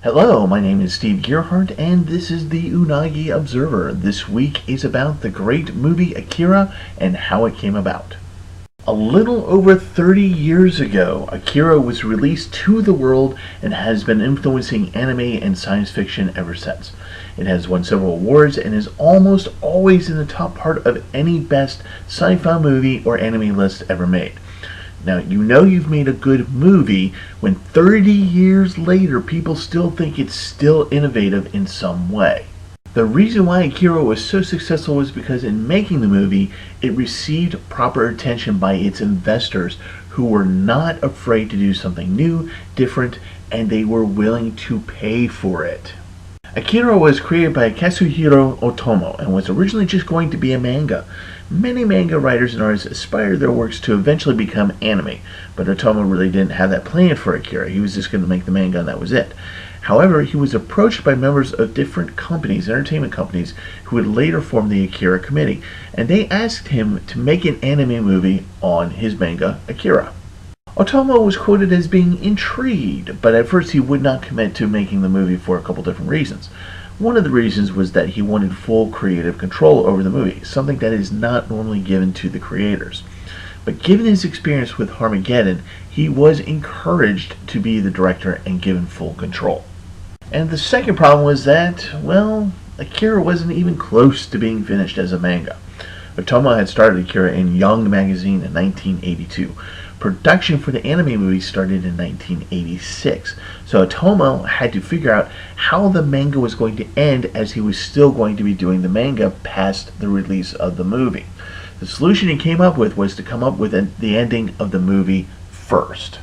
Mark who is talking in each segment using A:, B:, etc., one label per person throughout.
A: Hello, my name is Steve Gearhart, and this is the Unagi Observer. This week is about the great movie Akira and how it came about. A little over 30 years ago, Akira was released to the world and has been influencing anime and science fiction ever since. It has won several awards and is almost always in the top part of any best sci-fi movie or anime list ever made. Now, you know you've made a good movie when 30 years later people still think it's still innovative in some way. The reason why Akira was so successful was because in making the movie, it received proper attention by its investors who were not afraid to do something new, different, and they were willing to pay for it. Akira was created by Kazuhiro Otomo and was originally just going to be a manga. Many manga writers and artists aspired their works to eventually become anime, but Otomo really didn't have that planned for Akira. He was just going to make the manga and that was it. However, he was approached by members of different companies, entertainment companies, who would later form the Akira Committee, and they asked him to make an anime movie on his manga, Akira. Otomo was quoted as being intrigued, but at first he would not commit to making the movie for a couple different reasons. One of the reasons was that he wanted full creative control over the movie, something that is not normally given to the creators. But given his experience with Armageddon, he was encouraged to be the director and given full control. And the second problem was that, well, Akira wasn't even close to being finished as a manga. Otomo had started Akira in Young magazine in 1982. Production for the anime movie started in 1986, so Otomo had to figure out how the manga was going to end as he was still going to be doing the manga past the release of the movie. The solution he came up with was to come up with the ending of the movie first.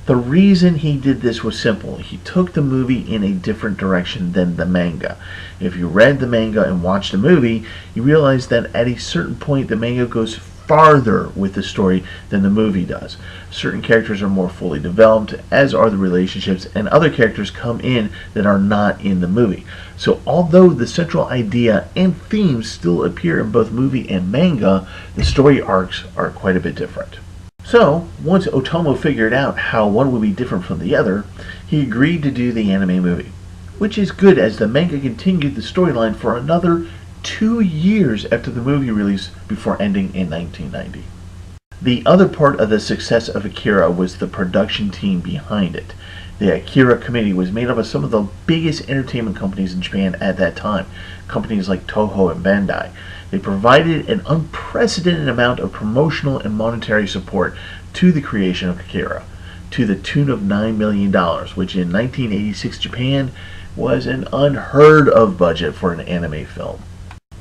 A: The reason he did this was simple. He took the movie in a different direction than the manga. If you read the manga and watched the movie, you realize that at a certain point the manga goes farther with the story than the movie does. Certain characters are more fully developed, as are the relationships, and other characters come in that are not in the movie. So although the central idea and themes still appear in both movie and manga, the story arcs are quite a bit different. So, once Otomo figured out how one would be different from the other, he agreed to do the anime movie, which is good as the manga continued the storyline for another 2 years after the movie release before ending in 1990. The other part of the success of Akira was the production team behind it. The Akira Committee was made up of some of the biggest entertainment companies in Japan at that time, companies like Toho and Bandai. They provided an unprecedented amount of promotional and monetary support to the creation of Akira, to the tune of $9 million, which in 1986 Japan was an unheard of budget for an anime film.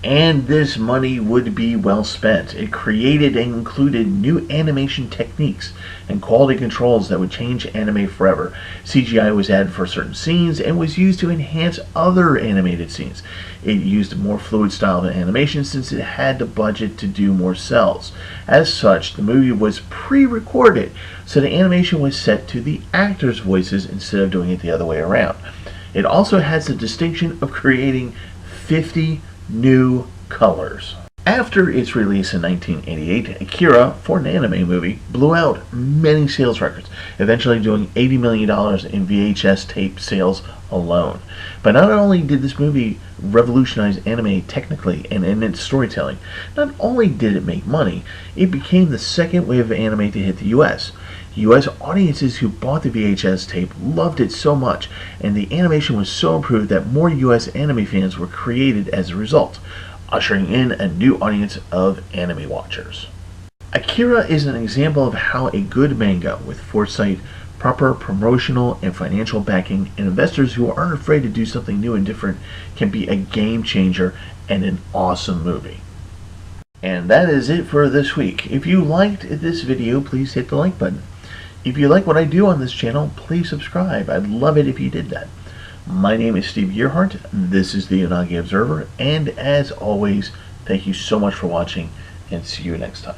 A: And this money would be well spent. It created and included new animation techniques and quality controls that would change anime forever. CGI was added for certain scenes and was used to enhance other animated scenes. It used a more fluid style of animation since it had the budget to do more cells. As such, the movie was pre-recorded, so the animation was set to the actors' voices instead of doing it the other way around. It also has the distinction of creating 50 new colors. After its release in 1988, Akira, for an anime movie, blew out many sales records, eventually doing $80 million in VHS tape sales alone. But not only did this movie revolutionize anime technically and in its storytelling, not only did it make money, it became the second wave of anime to hit the US. US audiences who bought the VHS tape loved it so much, and the animation was so improved that more US anime fans were created as a result, ushering in a new audience of anime watchers. Akira is an example of how a good manga with foresight, proper promotional and financial backing, and investors who aren't afraid to do something new and different can be a game changer and an awesome movie. And that is it for this week. If you liked this video, please hit the like button. If you like what I do on this channel, please subscribe. I'd love it if you did that. My name is Steve Gearhart. This is the Unagi Observer. And as always, thank you so much for watching and see you next time.